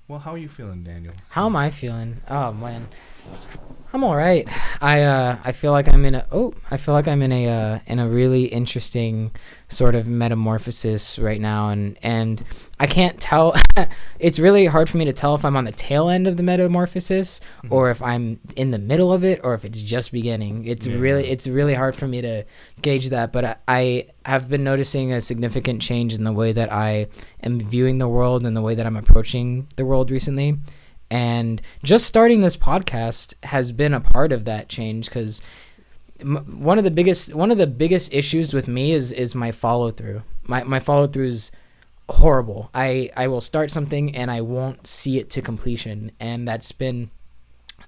Well, how are you feeling, Daniel? How am I feeling? Oh man, I'm all right. I feel like I'm in a really interesting sort of metamorphosis right now, and I can't tell. It's really hard for me to tell if I'm on the tail end of the metamorphosis or if I'm in the middle of it or if it's just beginning. It's really hard for me to gauge that, but I have been noticing a significant change in the way that I am viewing the world and the way that I'm approaching the world recently. And just starting this podcast has been a part of that change, because one of the biggest issues with me is my follow through. My follow through is horrible. I will start something and I won't see it to completion, and that's been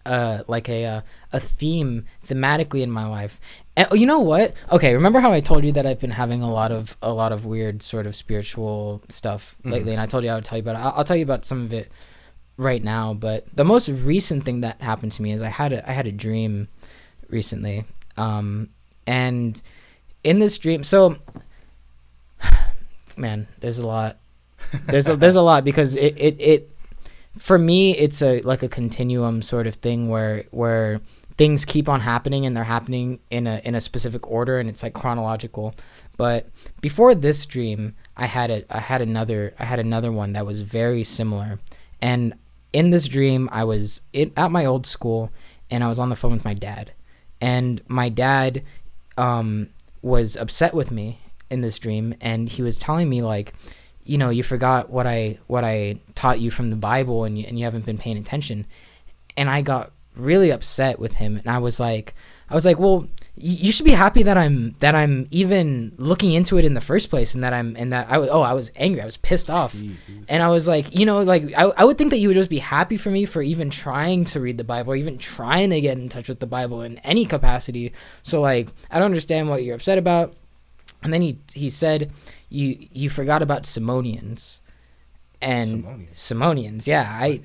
like a theme thematically in my life. And you know what? Okay, remember how I told you that I've been having a lot of weird sort of spiritual stuff lately, and I told you I would tell you about it. I'll tell you about some of it right now, but the most recent thing that happened to me is I had a dream recently, and in this dream, so man, there's a lot a lot, because it for me it's like a continuum sort of thing where things keep on happening, and they're happening in a specific order, and it's like chronological. But before this dream, I had another one that was very similar. And in this dream, I was at my old school, and I was on the phone with my dad. And my dad was upset with me in this dream, and he was telling me, like, you know, you forgot what I taught you from the Bible, and you haven't been paying attention. And I got really upset with him, and I was like, well, you should be happy that I'm even looking into it in the first place, and I was angry, I was pissed off. And I was like, you know, like I would think that you would just be happy for me for even trying to read the Bible, or even trying to get in touch with the Bible in any capacity. So like, I don't understand what you're upset about. And then he said, you forgot about Simonians. And Simonians, yeah, I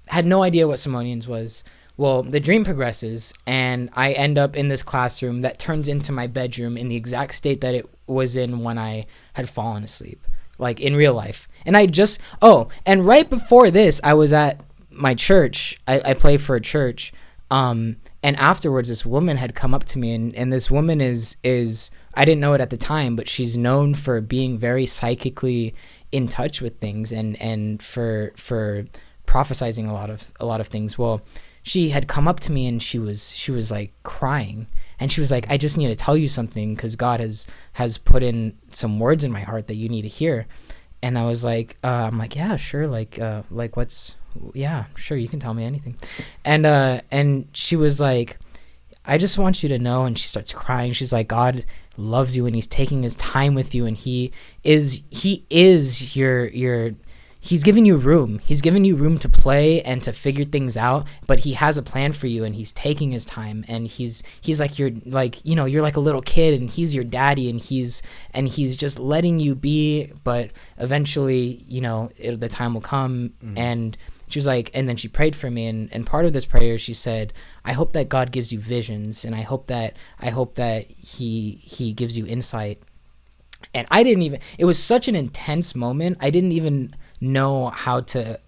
had no idea what Simonians was. Well, the dream progresses, and I end up in this classroom that turns into my bedroom in the exact state that it was in when I had fallen asleep, like in real life. And and right before this, I was at my church. I play for a church. And afterwards, this woman had come up to me, and this woman is I didn't know it at the time, but she's known for being very psychically in touch with things, and for prophesizing a lot of things. Well, she had come up to me, and she was like crying, and she was like, I just need to tell you something, because God has put in some words in my heart that you need to hear. And I was like, I'm like, yeah, sure. Like yeah, sure. You can tell me anything. And she was like, I just want you to know. And she starts crying. She's like, God loves you, and he's taking his time with you, and he is he's giving you room. He's giving you room to play and to figure things out, but he has a plan for you, and he's taking his time, and he's like, you're like, you know, you're like a little kid, and he's your daddy, and he's just letting you be, but eventually, you know, the time will come. And she was like, and then she prayed for me, and part of this prayer, she said, I hope that God gives you visions, and I hope that he gives you insight. And it was such an intense moment. I didn't even know how to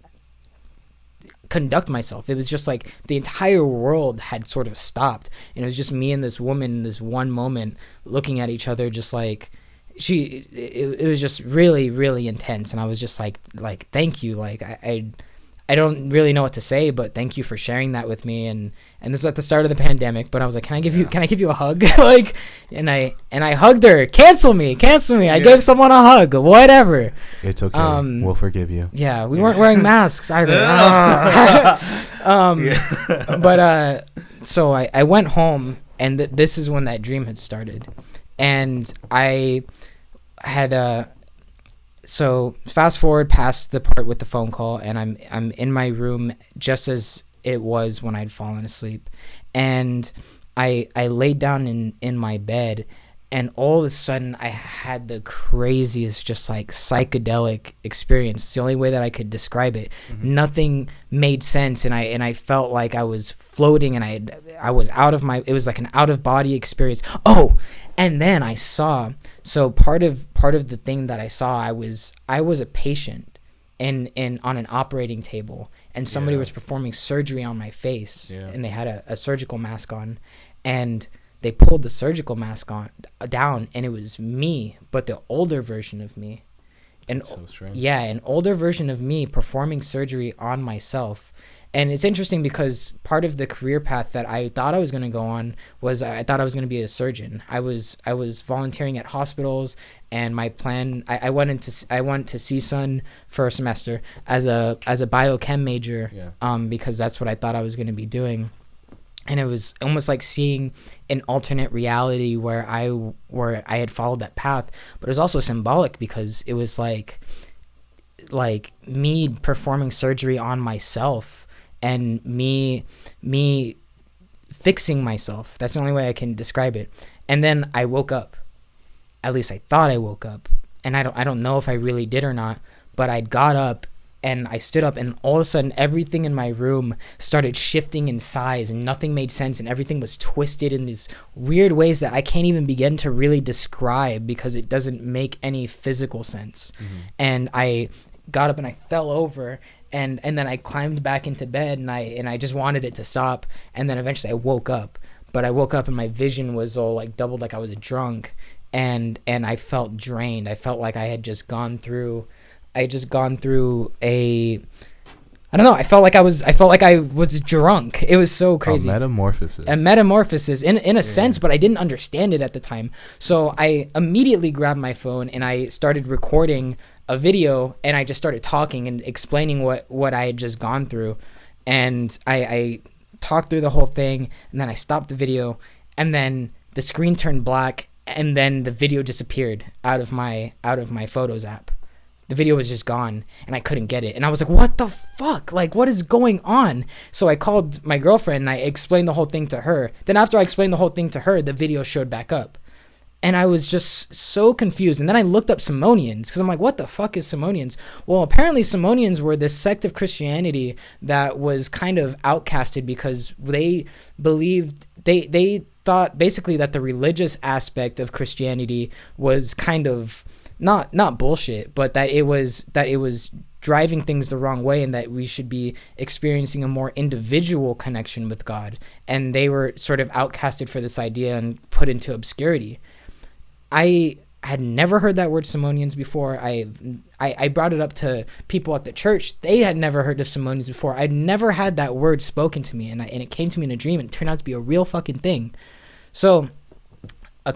conduct myself. It was just like the entire world had sort of stopped, and it was just me and this woman in this one moment looking at each other, just like it was just really, really intense. And I was just like thank you, like I don't really know what to say, but thank you for sharing that with me. And this was at the start of the pandemic, but I was like, can I give you a hug? Like, and I hugged her. Cancel me. I gave someone a hug, whatever. It's okay. We'll forgive you. Yeah. We weren't wearing masks either. But so I went home, and this is when that dream had started. And I had so fast forward past the part with the phone call, and I'm in my room just as it was when I'd fallen asleep. And I laid down in my bed, and all of a sudden I had the craziest, just like psychedelic experience. It's the only way that I could describe it. Nothing made sense, and I felt like I was floating, and I was it was like an out of body experience. Oh, and then I saw, so part of the thing that I saw, I was a patient, in on an operating table, and somebody was performing surgery on my face, and they had a surgical mask on, and they pulled the surgical mask down, and it was me, but the older version of me. And so strange. Yeah, an older version of me performing surgery on myself. And it's interesting because part of the career path that I thought I was going to go on was I thought I was going to be a surgeon. I was volunteering at hospitals, and my plan, I went to CSUN for a semester as a biochem major, because that's what I thought I was going to be doing. And it was almost like seeing an alternate reality where I had followed that path, but it was also symbolic because it was like me performing surgery on myself and me fixing myself. That's the only way I can describe it. And then I woke up. At least I thought I woke up, and I don't know if I really did or not, but I got up. And I stood up, and all of a sudden, everything in my room started shifting in size, and nothing made sense, and everything was twisted in these weird ways that I can't even begin to really describe because it doesn't make any physical sense. Mm-hmm. And I got up and I fell over, and then I climbed back into bed, and I just wanted it to stop. And then eventually I woke up, but I woke up and my vision was all like doubled, like I was drunk, and I felt drained. I felt like I had just gone through. I felt like I was drunk. It was so crazy. A metamorphosis in a sense, but I didn't understand it at the time. So I immediately grabbed my phone and I started recording a video, and I just started talking and explaining what I had just gone through. And I talked through the whole thing, and then I stopped the video, and then the screen turned black, and then the video disappeared out of my Photos app. The video was just gone, and I couldn't get it. And I was like, what the fuck? Like, what is going on? So I called my girlfriend, and I explained the whole thing to her. Then after I explained the whole thing to her, the video showed back up. And I was just so confused. And then I looked up Simonians, because I'm like, what the fuck is Simonians? Well, apparently Simonians were this sect of Christianity that was kind of outcasted because they believed, they thought basically that the religious aspect of Christianity was kind of not bullshit, but that it was driving things the wrong way, and that we should be experiencing a more individual connection with God. And they were sort of outcasted for this idea and put into obscurity. I had never heard that word Simonians before. I brought it up to people at the church. They had never heard of Simonians before. I'd never had that word spoken to me, and it came to me in a dream, and it turned out to be a real fucking thing. So a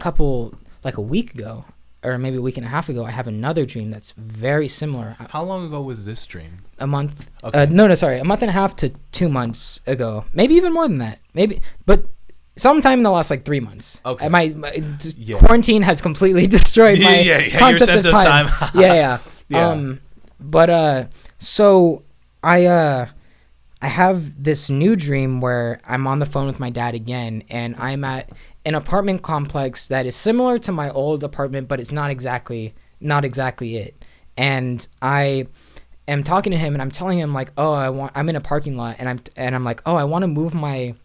week ago, or maybe a week and a half ago, I have another dream that's very similar. How long ago was this dream? A month. Okay. A month and a half to 2 months ago. Maybe even more than that. But sometime in the last 3 months. Okay. My quarantine has completely destroyed my concept of time. yeah. So I have this new dream where I'm on the phone with my dad again, and I'm at an apartment complex that is similar to my old apartment, but it's not exactly it. And I am talking to him, and I'm telling him I'm in a parking lot, and I'm like, I want to move my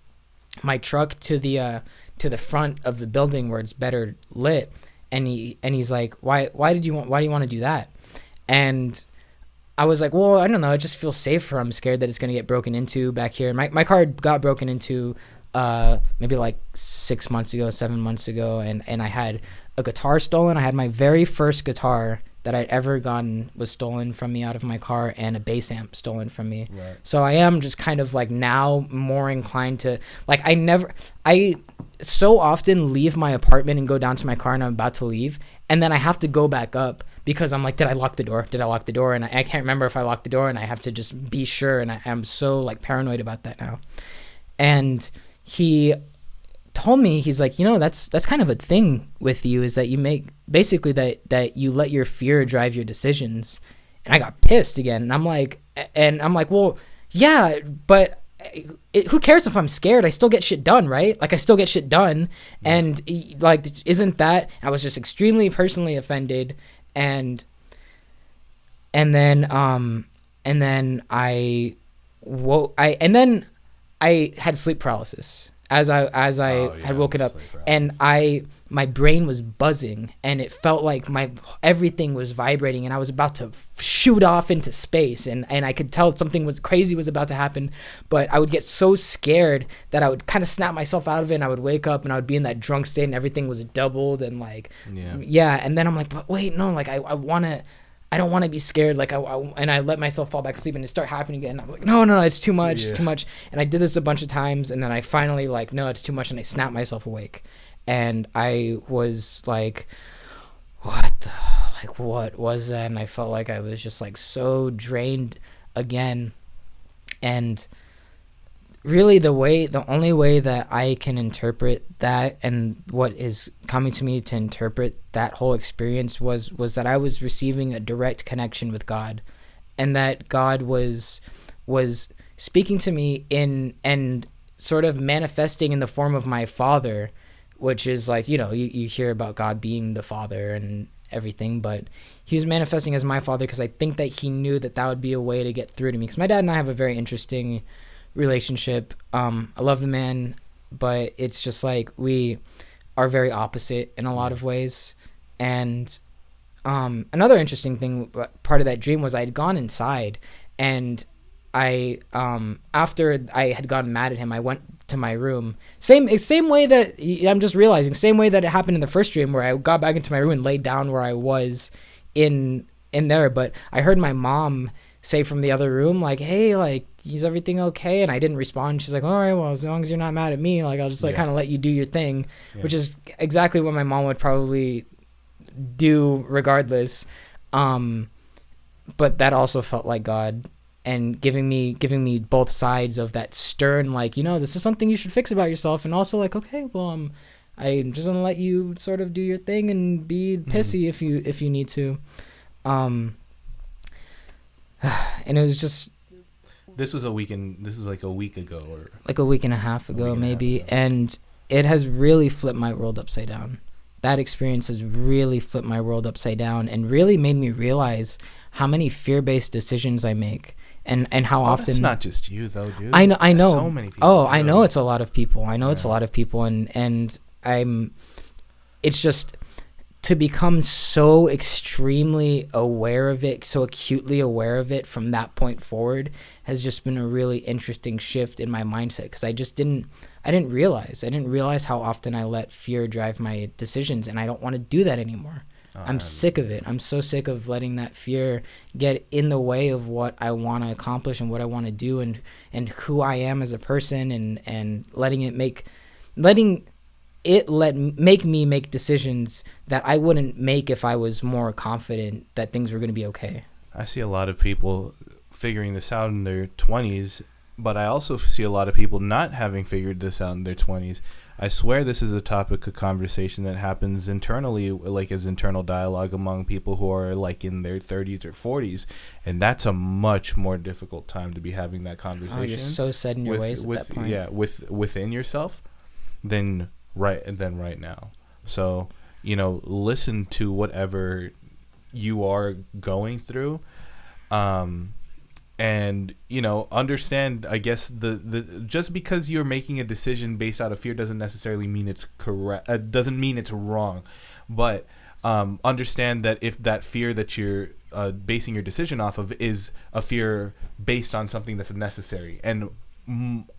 truck to the front of the building where it's better lit. And he's like, why do you want to do that? And I was like, well, I don't know, it just feels safer. I'm scared that it's gonna get broken into back here. My car got broken into maybe 7 months ago, and I had a guitar stolen. I had my very first guitar that I'd ever gotten was stolen from me out of my car, and a bass amp stolen from me. Right. So I am just kind of now more inclined to I so often leave my apartment and go down to my car, and I'm about to leave, and then I have to go back up because I'm like, did I lock the door? And I can't remember if I locked the door, and I have to just be sure, and I'm so paranoid about that now. And he told me, he's like, that's kind of a thing with you, is that you make basically that you let your fear drive your decisions. And I got pissed again, and I'm like, well, yeah, but who cares if I'm scared? I still get shit done, right? I still get shit done. Yeah. And isn't that? I was just extremely personally offended, and then I had sleep paralysis as I had woken up, and my brain was buzzing, and it felt like everything was vibrating, and I was about to shoot off into space, and I could tell something was crazy was about to happen, but I would get so scared that I would kind of snap myself out of it, and I would wake up, and I would be in that drunk state, and everything was doubled, and and then I'm like, but wait, no, like I don't want to be scared, like and I let myself fall back asleep, and it start happening again. I'm like, no, it's too much, it's too much, and I did this a bunch of times, and then I finally like, no, it's too much, and I snapped myself awake. And I was like, what was that? And I felt like I was just like so drained again. And really the only way that I can interpret that, and what is coming to me to interpret that whole experience was that I was receiving a direct connection with God, and that God was speaking to me and sort of manifesting in the form of my Father, which is like, you hear about God being the Father and everything, but he was manifesting as my Father because I think that he knew that would be a way to get through to me, because my dad and I have a very interesting relationship. I love the man, but it's just like we are very opposite in a lot of ways. And another interesting thing, part of that dream, was I'd gone inside, and I after I had gotten mad at him, I went to my room. Same way that I'm just realizing, same way that it happened in the first dream, where I got back into my room and laid down where I was in there. But I heard my mom say from the other room, like, hey, like, is everything okay? And I didn't respond. She's like, all right, well, as long as you're not mad at me, like, I'll just like kind of let you do your thing, which is exactly what my mom would probably do regardless. But that also felt like God, and giving me both sides of that stern, like, this is something you should fix about yourself, and also like, okay, well, I'm just gonna let you sort of do your thing and be pissy if you need to. And it was just, this was like a week ago, or like a week and a half ago, maybe. And it has really flipped my world upside down. That experience has really flipped my world upside down, and really made me realize how many fear-based decisions I make. And how often... It's not just you, though, dude. I know. So many people. Oh, I know it's a lot of people. It's a lot of people, and it's just to become so extremely aware of it, so acutely aware of it from that point forward, has just been a really interesting shift in my mindset, because I didn't realize how often I let fear drive my decisions, and I don't want to do that anymore. I'm sick of it. I'm so sick of letting that fear get in the way of what I want to accomplish and what I want to do, and who I am as a person, and letting it make me make decisions that I wouldn't make if I was more confident that things were going to be okay. I see a lot of people figuring this out in their 20s, but I also see a lot of people not having figured this out in their 20s. I swear this is a topic of conversation that happens internally, like as internal dialogue among people who are like in their 30s or 40s, and that's a much more difficult time to be having that conversation. Oh, you're so set in your ways at that point. Yeah, within yourself than right now. So, listen to whatever you are going through. And understand, I guess, the just because you're making a decision based out of fear doesn't necessarily mean it's correct. Doesn't mean it's wrong, but understand that if that fear that you're basing your decision off of is a fear based on something that's necessary, and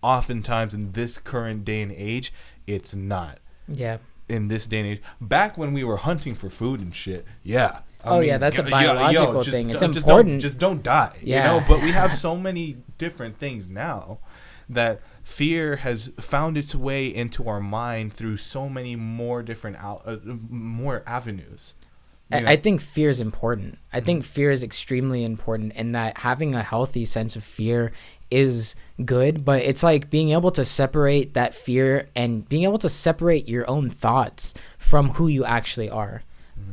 oftentimes in this current day and age, it's not. Yeah. In this day and age, back when we were hunting for food and shit, yeah. I mean, that's a biological thing. It's important. Just don't die. Yeah. But we have so many different things now that fear has found its way into our mind through so many more different more avenues. I think fear is important. I think fear is extremely important, and that having a healthy sense of fear is good, but it's like being able to separate that fear and being able to separate your own thoughts from who you actually are.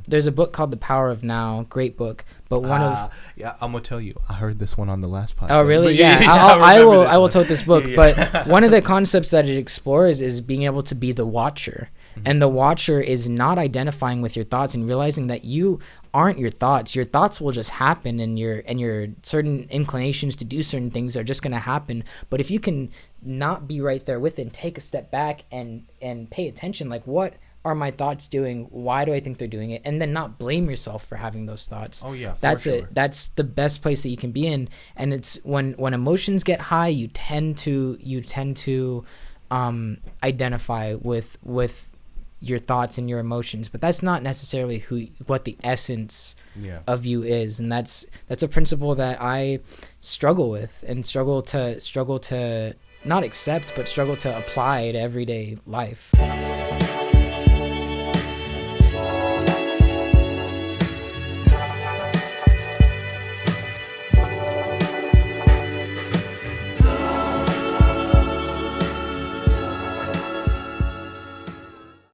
There's a book called The Power of Now, great book, but one of... Yeah, I'm going to tell you, I heard this one on the last podcast. Oh, really? Yeah, I will tote this book, but one of the concepts that it explores is being able to be the watcher. And the watcher is not identifying with your thoughts and realizing that you aren't your thoughts. Your thoughts will just happen, and your certain inclinations to do certain things are just going to happen. But if you can not be right there with it and take a step back and pay attention, like, what are my thoughts doing? Why do I think they're doing it? And then not blame yourself for having those thoughts. Oh yeah, that's it. That's the best place that you can be in. And it's when emotions get high, you tend to identify with your thoughts and your emotions, but that's not necessarily what the essence of you is. And that's a principle that I struggle with, and struggle to not accept, but struggle to apply to everyday life.